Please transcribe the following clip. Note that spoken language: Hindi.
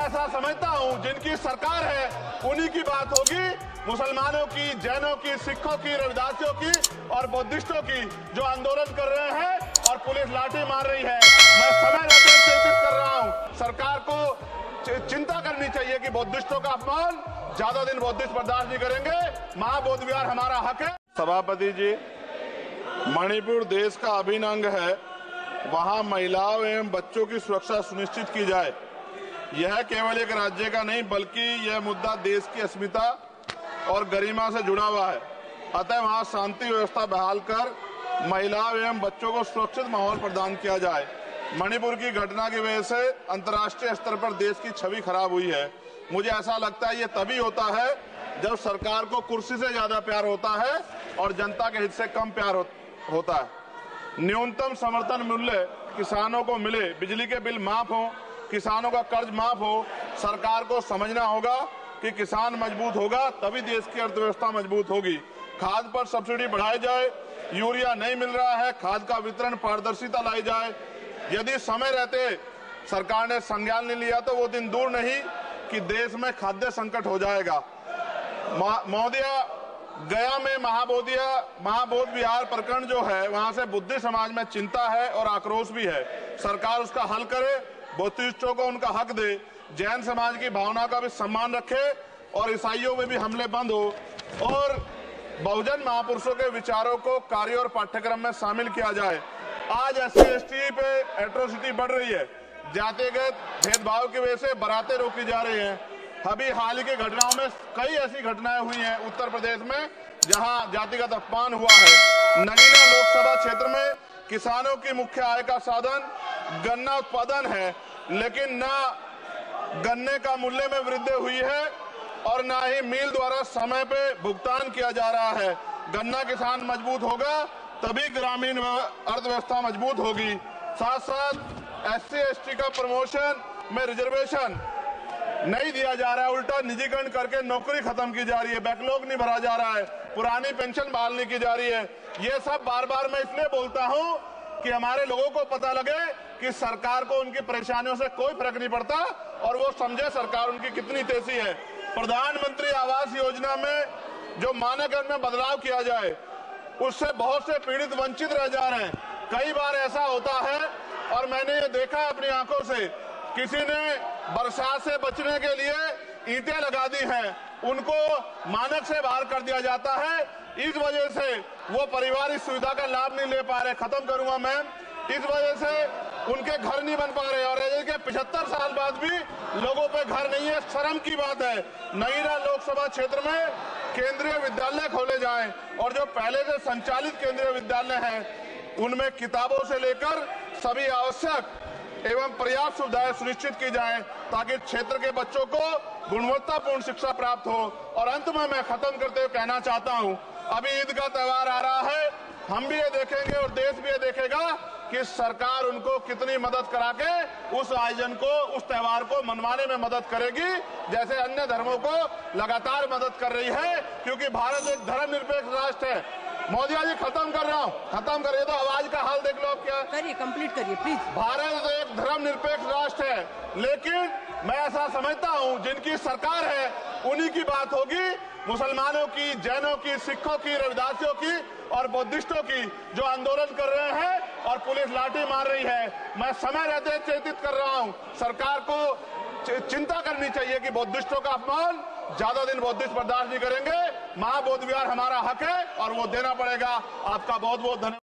ऐसा समझता हूं जिनकी सरकार है उन्हीं की बात होगी। मुसलमानों की, जैनों की, सिखों की, रविदासियों की और बुद्धिस्टों की जो आंदोलन कर रहे हैं और पुलिस लाठी मार रही है, मैं समय रहते चेतित कर रहा हूं। सरकार को चिंता करनी चाहिए कि बुद्धिस्टों का अपमान ज्यादा दिन बुद्धिस्ट बर्दाश्त नहीं करेंगे। महाबोध विहार हमारा हक है। सभापति जी, मणिपुर देश का अभिन्न अंग है, वहां महिलाओं एवं बच्चों की सुरक्षा सुनिश्चित की जाए। यह केवल एक राज्य का नहीं बल्कि यह मुद्दा देश की अस्मिता और गरिमा से जुड़ा हुआ है। अतः वहां शांति व्यवस्था बहाल कर महिलाओं एवं बच्चों को सुरक्षित माहौल प्रदान किया जाए। मणिपुर की घटना की वजह से अंतर्राष्ट्रीय स्तर पर देश की छवि खराब हुई है। मुझे ऐसा लगता है ये तभी होता है जब सरकार को कुर्सी से ज्यादा प्यार होता है और जनता के हित से कम प्यार होता है। न्यूनतम समर्थन मूल्य किसानों को मिले, बिजली के बिल माफ हो, किसानों का कर्ज माफ हो। सरकार को समझना होगा कि किसान मजबूत होगा तभी देश की अर्थव्यवस्था मजबूत होगी। खाद पर सब्सिडी बढ़ाई जाए, यूरिया नहीं मिल रहा है, खाद का वितरण पारदर्शिता लाई जाए। यदि समय रहते सरकार ने संज्ञान नहीं लिया तो वो दिन दूर नहीं कि देश में खाद्य संकट हो जाएगा। महोदया, गया में महाबोध विहार प्रकरण जो है, वहां से बुद्ध समाज में चिंता है और आक्रोश भी है। सरकार उसका हल करे, बुद्धिस्टों को उनका हक दे, जैन समाज की भावना का भी सम्मान रखे और ईसाइयों में भी हमले बंद हो और बहुजन महापुरुषों के विचारों को कार्य और पाठ्यक्रम में शामिल किया जाए। आज SC/ST पे एट्रोसिटी बढ़ रही है। जातिगत भेदभाव की वजह से बारातें रोकी जा रही हैं। अभी हाल ही की घटनाओं में कई ऐसी घटनाएं हुई हैं उत्तर प्रदेश में जहां जातिगत अपमान हुआ है। नगीना लोकसभा क्षेत्र में किसानों की मुख्य आय का साधन गन्ना उत्पादन है, लेकिन न गन्ने का मूल्य में वृद्धि हुई है और न ही मिल द्वारा समय पे भुगतान किया जा रहा है। गन्ना किसान मजबूत होगा तभी ग्रामीण अर्थव्यवस्था मजबूत होगी। साथ साथ SC/ST का प्रमोशन में रिजर्वेशन नहीं दिया जा रहा है, उल्टा निजीकरण करके नौकरी खत्म की जा रही है, बैकलॉग नहीं भरा जा रहा है, पुरानी पेंशन बहाल नहीं की जा रही है। ये सब बार बार मैं इसलिए बोलता हूं कि हमारे लोगों को पता लगे कि सरकार को उनकी परेशानियों से कोई फर्क नहीं पड़ता और वो समझे सरकार उनकी कितनी तेजी है। प्रधानमंत्री आवास योजना में जो मानक में बदलाव किया जाए, उससे बहुत से पीड़ित वंचित रह जा रहे हैं। कई बार ऐसा होता है और मैंने ये देखा अपनी आंखों से, किसी ने बरसात से बचने के लिए ईंटें लगा दी हैं, उनको मानक से बाहर कर दिया जाता है। इस वजह से वो परिवार इस सुविधा का लाभ नहीं ले पा रहे। खत्म करूंगा मैं। इस वजह से उनके घर नहीं बन पा रहे और के 75 साल बाद भी लोगों पे घर नहीं है। शर्म की बात है। नगीना लोकसभा क्षेत्र में केंद्रीय विद्यालय खोले जाएं और जो पहले से संचालित केंद्रीय विद्यालय हैं उनमें किताबों से लेकर सभी आवश्यक एवं पर्याप्त सुविधाएं सुनिश्चित की जाएं ताकि क्षेत्र के बच्चों को गुणवत्तापूर्ण शिक्षा प्राप्त हो। और अंत में मैं खत्म करते हुए कहना चाहता हूं, अभी ईद का त्योहार आ रहा है, हम भी ये देखेंगे और देश भी ये देखेगा कि सरकार उनको कितनी मदद करा के उस आयोजन को, उस त्योहार को मनवाने में मदद करेगी, जैसे अन्य धर्मों को लगातार मदद कर रही है, क्योंकि भारत एक धर्मनिरपेक्ष राष्ट्र है। मोदी जी, खत्म कर रहा हूँ, खत्म करिए तो आवाज का हाल देख लो आप। क्या करिए, कंप्लीट करिए प्लीज। भारत एक धर्मनिरपेक्ष राष्ट्र है, लेकिन मैं ऐसा समझता हूँ जिनकी सरकार है उन्हीं की बात होगी। मुसलमानों की, जैनों की, सिखों की, रविदासियों की और बुद्धिस्टों की जो आंदोलन कर रहे हैं और पुलिस लाठी मार रही है, मैं समय रहते चेतित कर रहा हूं। सरकार को चिंता करनी चाहिए कि बुद्धिस्टों का अपमान ज्यादा दिन बुद्धिस्ट बर्दाश्त नहीं करेंगे। महाबोध विहार हमारा हक है और वो देना पड़ेगा। आपका बहुत बहुत धन्यवाद।